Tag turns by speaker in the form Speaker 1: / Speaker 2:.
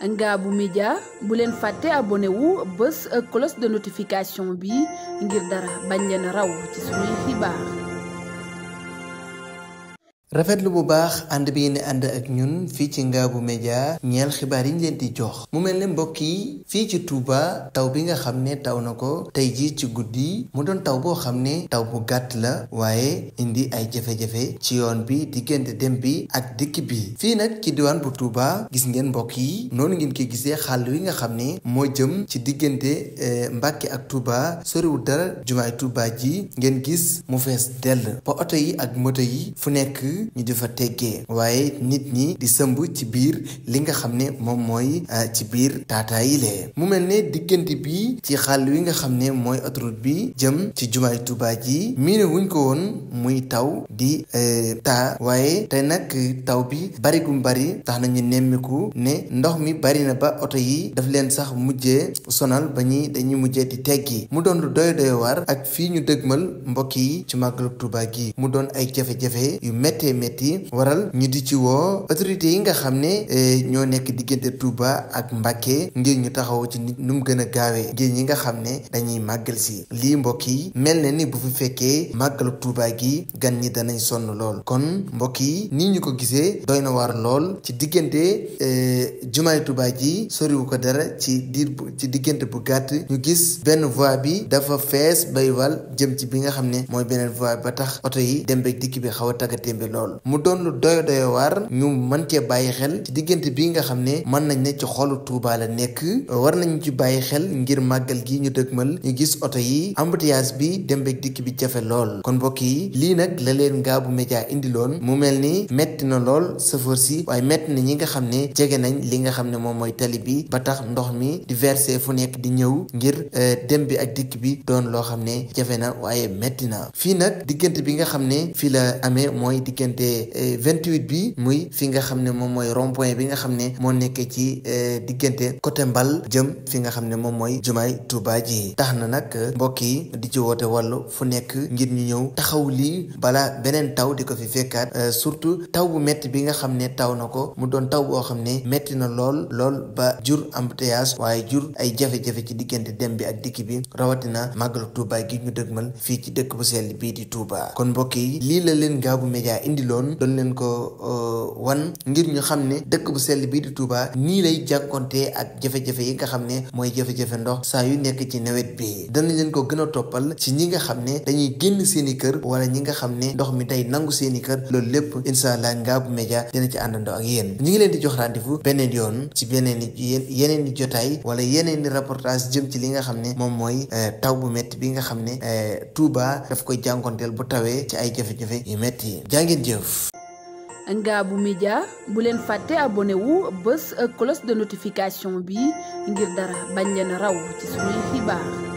Speaker 1: Ngabou Média bu leen fàtte abonné wu bés cloche de notification bi ngir dara bañ leen raw ci suñuy xibaar.
Speaker 2: rafetlu bu baax ànd bi ngeen ànd ak ñun fii ci Ngabou Média ñeel xibaar yi ñu leen di jox mu mel ne mbokk yi fii ci Touba taw bi nga xam ne taw na ko tey jii ci guddi mu doon taw boo xam ne taw bu gàtt la waaye indi ay jafe-jafe ci yoon bi diggante dem bi ak dikk bi fii nag ci diwaan bu Touba gis ngeen mbokk yi noonu ngeen koy gisee xàll wi nga xam ne moo jëm ci diggante Mbàkke ak Touba soriwul dara jumaay Touba ji ngeen gis mu fees dell ba oto yi ak moto yi fu nekk ñu di fa teggee waaye nit ñi di sëmb ci biir li nga xam ne moom mooy ci biir taataa yi lee mu mel ne diggante bi ci xàll wi nga xam ne mooy autoroute bi jëm ci jumaay Touba ji miine wuñ ko woon muy taw di taa waaye tey nag taw bi bari gum bari tax nañu nemmiku ne ndox mi bari na ba oto yi daf leen sax mujjee sonal ba dañuy mujjee di teggi mu doon lu doy war ak fii ñu dëgmal mbokk yi ci màggalu Touba gi mu doon ay jafe-jafe yu méttee métti waral ñu di ci woo autorités yi nga xam ne ñoo nekk diggante Touba ak Mbàkke ngir ñu taxaw ci nit nu mu gën a gaawee ngir ñi nga xam ne dañuy màggal si lii mbokk yi mel na ni bu fi fekkee màggalu Touba gi gan ñi danañ sonn lool kon mbokk yi nii ñu ko gisee doy na waar lool ci diggante jumaay Touba ji soriwu ko dara ci diggante bu gàtt ñu gis benn voie bi dafa fees bay wal jëm ci bi nga xam ne mooy beneen voie ba tax oto yi dem beeg dikk bi xaw a taggatémbe lool mu doon lu doy waar ñu mën cee bàyyi xel ci diggante bi nga xam ne mën nañ ne ci xolu Touba la nekk war nañu ci bàyyi xel ngir màggal gi ñu dëgmal ñu gis oto yi embouteillage bi dem beeg dikk bi jafe lool kon mbokk yi lii nag la leen Ngabou Média indiloon mu mel ni metti na lool chauffeur si waaye metti na ñi nga xam ne jege nañ li nga xam ne moom mooy tali bi ba tax ndox mi di verser fu nekk di ñëw ngir dem bi ak dikk bi doon loo xam ne jafe na waaye metti na fii nag diggante bi nga xam ne fii la amee mooy diggante 28 bi muy fi nga xam ne moom mooy rond-point bi nga xam ne moo nekkee ci diggante côté Mbal jëm fi nga xam ne moom mooy jumaay Touba ji tax na nag mbokk yi di ci woote wàllu fu nekk ngir ñu ñëw taxaw lii bala beneen taw di ko fi fekkaat surtout taw bu metti bi nga xam ne taw na ko mu doon taw boo xam ne metti na lool ba jur embouteillage waaye jur ay jafe-jafe ci diggante dem bi ak dikk bi rawatina màggalu Touba gi ñu dëgmal fii ci dëkk bu sell bii di Touba kon mbokk yi lii la leen Ngabou Média indiloon doon leen ko wan ngir ñu xam ne dëkk bu sell bii di Touba nii lay jànkontee ak jafe-jafe yi nga xam ne mooy jafe-jafe ndox saa yu nekk ci nawet bi dana leen ko gën a toppal ci ñi nga xam ne dañuy génn seeni kër wala ñi nga xam ne ndox mi day nangu seeni kër loolu lépp incha allah Ngabou Média dina ci àndandoo ak yéen ñi ngi leen di jox rendez-vous beneen yoon ci yeneen i jotaay wala yeneen i reportage jëm ci li nga xam ne moom mooy taw bu métti bi nga xam ne Touba daf koy jànkonteel bu tawee ci ay jafe-jafe yu métti jaa ngeen jëf.
Speaker 1: Ngabou Média bu leen fàtte abonné wu bés cloche de notification bi ngir dara bañ leen raw ci suñuy xibaar.